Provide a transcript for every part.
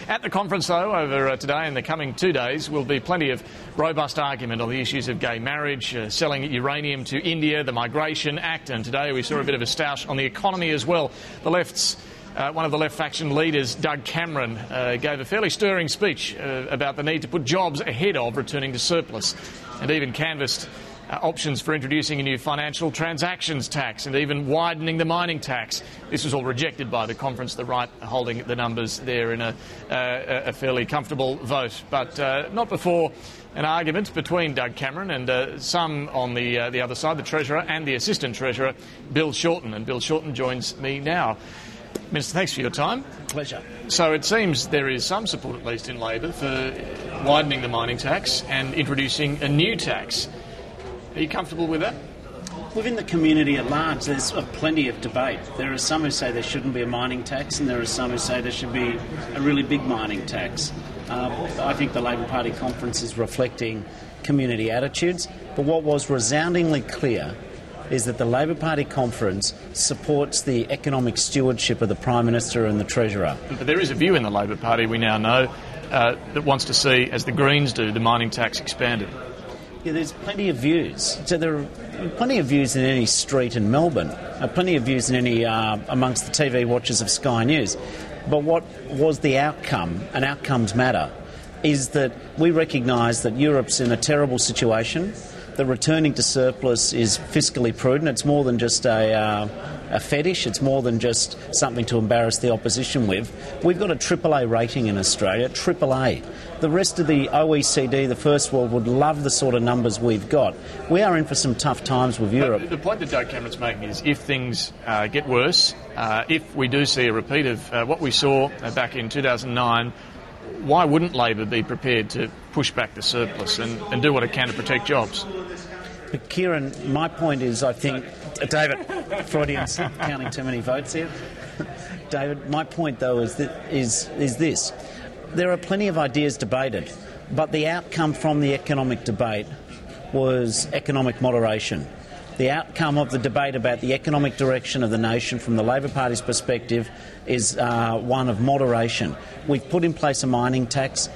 At the conference, though, over today and the coming 2 days, will be plenty of robust argument on the issues of gay marriage, selling uranium to India, the Migration Act, and today we saw a bit of a stoush on the economy as well. The left's one of the left faction leaders, Doug Cameron, gave a fairly stirring speech about the need to put jobs ahead of returning to surplus, and even canvassed options for introducing a new financial transactions tax and even widening the mining tax. This was all rejected by the conference, the right holding the numbers there in a fairly comfortable vote. But not before an argument between Doug Cameron and some on the other side, the Treasurer and the Assistant Treasurer, Bill Shorten. And Bill Shorten joins me now. Minister, thanks for your time. Pleasure. So it seems there is some support, at least in Labor, for widening the mining tax and introducing a new tax. Are you comfortable with that? Within the community at large, there's plenty of debate. There are some who say there shouldn't be a mining tax, and there are some who say there should be a really big mining tax. I think the Labor Party conference is reflecting community attitudes, but what was resoundingly clear is that the Labor Party conference supports the economic stewardship of the Prime Minister and the Treasurer. But there is a view in the Labor Party, we now know, that wants to see, as the Greens do, the mining tax expanded. Yeah, there's plenty of views. So there are plenty of views in any street in Melbourne, plenty of views in any amongst the TV watchers of Sky News. But what was the outcome, and outcomes matter, is that we recognise that Europe's in a terrible situation. The returning to surplus is fiscally prudent. It's more than just a fetish. It's more than just something to embarrass the opposition with. We've got a AAA rating in Australia, AAA. The rest of the OECD, the first world, would love the sort of numbers we've got. We are in for some tough times with Europe. But the point that Doug Cameron's making is if things get worse, if we do see a repeat of what we saw back in 2009, why wouldn't Labor be prepared to push back the surplus and do what it can to protect jobs? But Kieran, my point is, I think... David, Freudian's counting too many votes here. David, my point, though, is this. There are plenty of ideas debated, but the outcome from the economic debate was economic moderation. The outcome of the debate about the economic direction of the nation from the Labor Party's perspective is one of moderation. We've put in place a mining tax.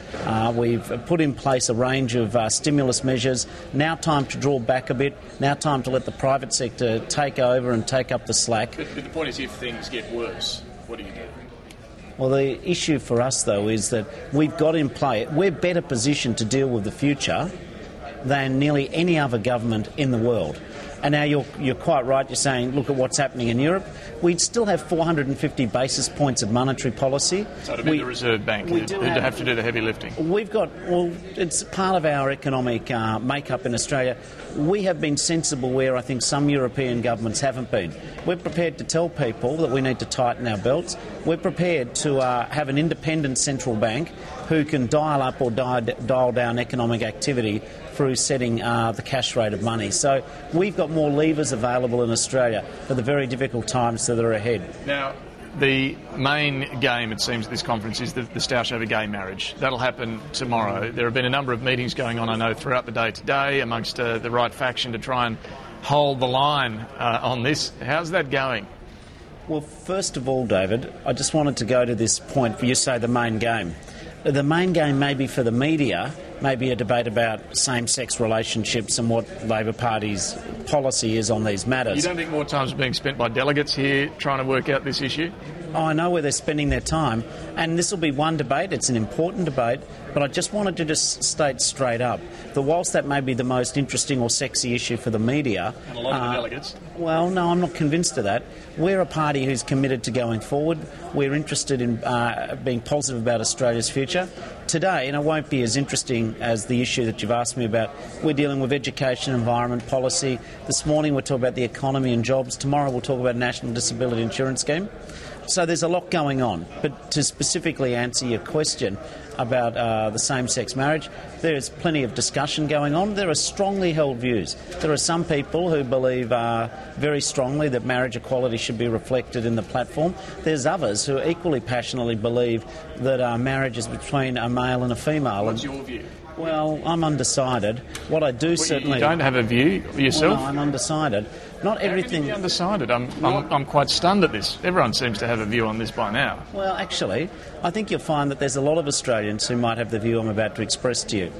We've put in place a range of stimulus measures. Now time to draw back a bit. Now time to let the private sector take over and take up the slack. But the point is, if things get worse, what do you do? Well, the issue for us, though, is that we've got in play... We're better positioned to deal with the future than nearly any other government in the world. And now you're quite right, you're saying, look at what's happening in Europe. We'd still have 450 basis points of monetary policy. So it'd be the Reserve Bank who'd have to do the heavy lifting. We've got, well, it's part of our economic make-up in Australia. We have been sensible where I think some European governments haven't been. We're prepared to tell people that we need to tighten our belts. We're prepared to have an independent central bank who can dial up or dial down economic activity through setting the cash rate of money. So we've got more levers available in Australia for the very difficult times that are ahead. Now, the main game, it seems, at this conference is the stoush over gay marriage. That'll happen tomorrow. There have been a number of meetings going on, I know, throughout the day today amongst the right faction to try and hold the line on this. How's that going? Well, first of all, David, I just wanted to go to this point where you say the main game. The main game may be for the media, maybe a debate about same-sex relationships and what Labor Party's policy is on these matters. You don't think more time is being spent by delegates here trying to work out this issue? Oh, I know where they're spending their time, and this will be one debate. It's an important debate, but I just wanted to just state straight up that whilst that may be the most interesting or sexy issue for the media... And a lot of the delegates. Well, no, I'm not convinced of that. We're a party who's committed to going forward. We're interested in being positive about Australia's future. Today, and it won't be as interesting as the issue that you've asked me about, we're dealing with education, environment, policy. This morning we'll talk about the economy and jobs. Tomorrow we'll talk about National Disability Insurance Scheme. So there's a lot going on. But to specifically answer your question about the same-sex marriage, there's plenty of discussion going on. There are strongly held views. There are some people who believe very strongly that marriage equality should be reflected in the platform. There's others who equally passionately believe that marriage is between a male and a female. What's your view? Well, I'm undecided. What I do certainly... You don't have a view yourself? Well, no, I'm undecided. Not everything... How can you be undecided? I'm quite stunned at this. Everyone seems to have a view on this by now. Well, actually, I think you'll find that there's a lot of Australians who might have the view I'm about to express to you.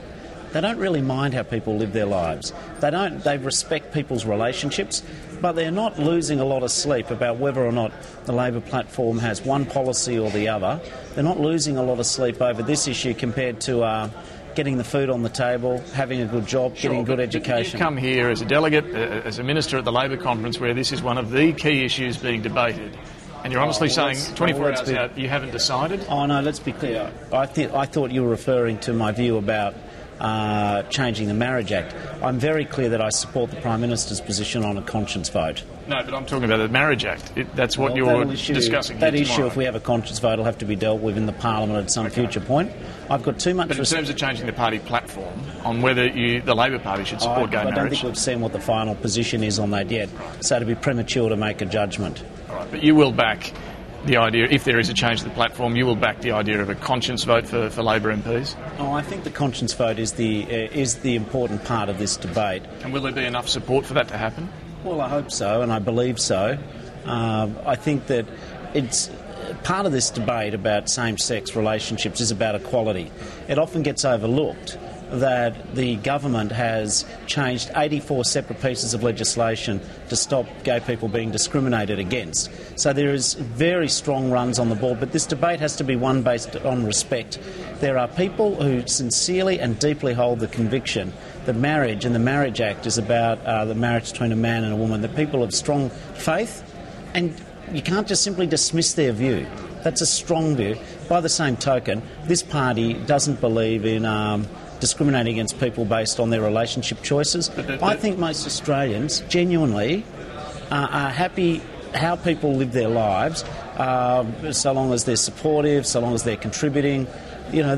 They don't really mind how people live their lives. They respect people's relationships, but they're not losing a lot of sleep about whether or not the Labor platform has one policy or the other. They're not losing a lot of sleep over this issue compared to getting the food on the table, having a good job, getting good education. You come here as a delegate, as a minister at the Labor conference where this is one of the key issues being debated. And you're honestly saying 24 hours out you haven't decided? Oh, no, let's be clear. I thought you were referring to my view about changing the Marriage Act. I'm very clear that I support the Prime Minister's position on a conscience vote. No, but I'm talking about the Marriage Act. That's what you're discussing That here issue, tomorrow. if we have a conscience vote, will have to be dealt with in the Parliament at some future point. I've got too much... But in terms of changing the party platform on whether the Labor Party should support gay marriage... I don't think we've seen what the final position is on that yet, so it'd be premature to make a judgment. All right, but you will back the idea, if there is a change to the platform, you will back the idea of a conscience vote for Labor MPs? Oh, I think the conscience vote is the important part of this debate. And will there be enough support for that to happen? Well, I hope so, and I believe so. I think that it's part of this debate about same-sex relationships is about equality. It often gets overlooked that the government has changed 84 separate pieces of legislation to stop gay people being discriminated against. So there is very strong runs on the board, but this debate has to be one based on respect. There are people who sincerely and deeply hold the conviction that marriage and the Marriage Act is about the marriage between a man and a woman, that people have strong faith, and you can't just simply dismiss their view. That's a strong view. By the same token, this party doesn't believe in discriminating against people based on their relationship choices. I think most Australians genuinely are happy how people live their lives, so long as they're supportive, so long as they're contributing. You know,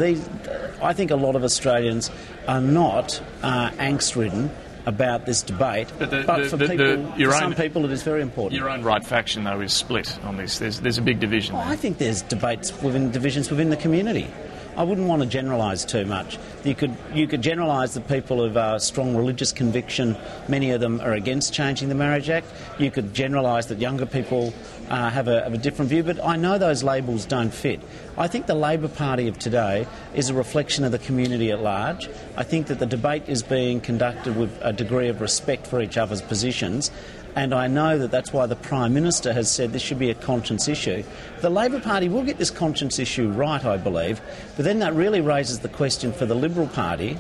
I think a lot of Australians are not angst-ridden about this debate, but for some people it is very important. Your own right faction, though, is split on this. There's a big division. I think there's divisions within the community. I wouldn't want to generalise too much. You could generalise the people of strong religious conviction. Many of them are against changing the Marriage Act. You could generalise that younger people have a different view, but I know those labels don't fit. I think the Labor Party of today is a reflection of the community at large. I think that the debate is being conducted with a degree of respect for each other's positions, and I know that that's why the Prime Minister has said this should be a conscience issue. The Labor Party will get this conscience issue right, I believe, but then that really raises the question for the Liberal Party.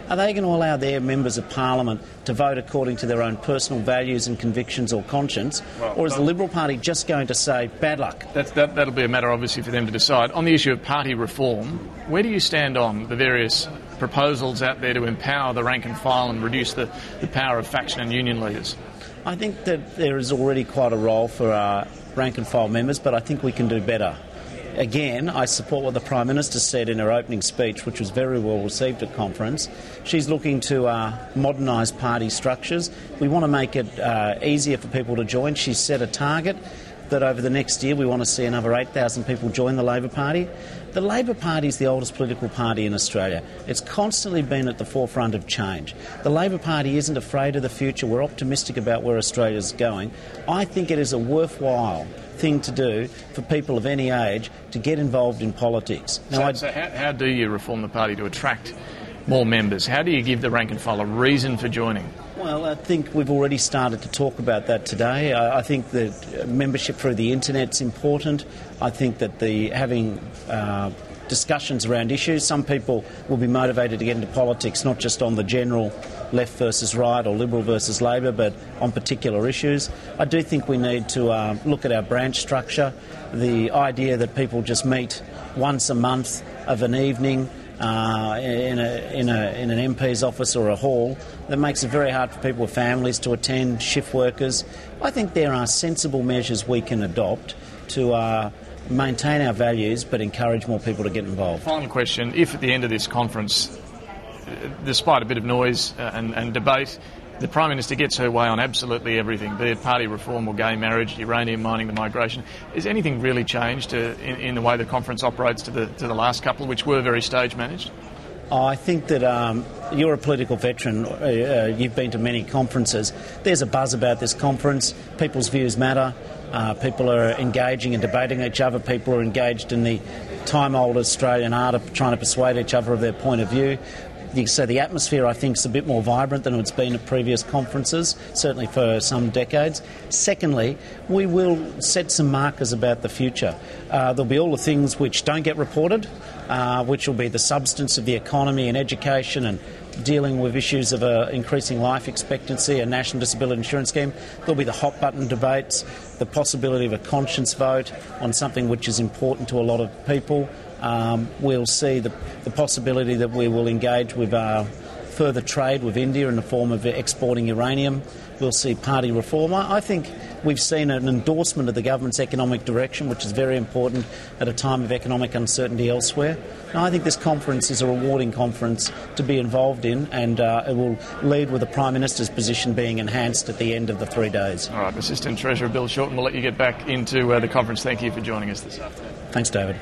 Are they going to allow their members of Parliament to vote according to their own personal values and convictions or conscience, or is the Liberal Party just going to say, bad luck? That'll be a matter, obviously, for them to decide. On the issue of party reform, where do you stand on the various proposals out there to empower the rank and file and reduce the power of faction and union leaders? I think that there is already quite a role for our rank and file members, but I think we can do better. Again, I support what the Prime Minister said in her opening speech, which was very well received at conference. She's looking to modernise party structures. We want to make it easier for people to join. She's set a target that over the next year we want to see another 8,000 people join the Labor Party. The Labor Party is the oldest political party in Australia. It's constantly been at the forefront of change. The Labor Party isn't afraid of the future. We're optimistic about where Australia's going. I think it is a worthwhile thing to do for people of any age to get involved in politics. Now, so how do you reform the party to attract more members? How do you give the rank and file a reason for joining? Well, I think we've already started to talk about that today. I think that membership through the internet's important. I think that having discussions around issues, some people will be motivated to get into politics not just on the general left versus right or Liberal versus Labor, but on particular issues. I do think we need to look at our branch structure. The idea that people just meet once a month of an evening in an MP's office or a hall, that makes it very hard for people with families to attend, shift workers. I think there are sensible measures we can adopt to maintain our values but encourage more people to get involved. Final question. If at the end of this conference, despite a bit of noise and debate, the Prime Minister gets her way on absolutely everything, be it party reform or gay marriage, uranium mining, the migration, is anything really changed in the way the conference operates to the last couple, which were very stage managed? I think that you're a political veteran. You've been to many conferences. There's a buzz about this conference. People's views matter. People are engaging and debating each other. People are engaged in the time-old Australian art of trying to persuade each other of their point of view. So the atmosphere, I think, is a bit more vibrant than it's been at previous conferences, certainly for some decades. Secondly, we will set some markers about the future. There'll be all the things which don't get reported, which will be the substance of the economy and education and dealing with issues of increasing life expectancy, a national disability insurance scheme. There'll be the hot-button debates, the possibility of a conscience vote on something which is important to a lot of people. We'll see the possibility that we will engage with further trade with India in the form of exporting uranium. We'll see party reform. I think we've seen an endorsement of the government's economic direction, which is very important at a time of economic uncertainty elsewhere. And I think this conference is a rewarding conference to be involved in, and it will lead with the Prime Minister's position being enhanced at the end of the 3 days. All right, Assistant Treasurer Bill Shorten, we'll let you get back into the conference. Thank you for joining us this afternoon. Thanks, David.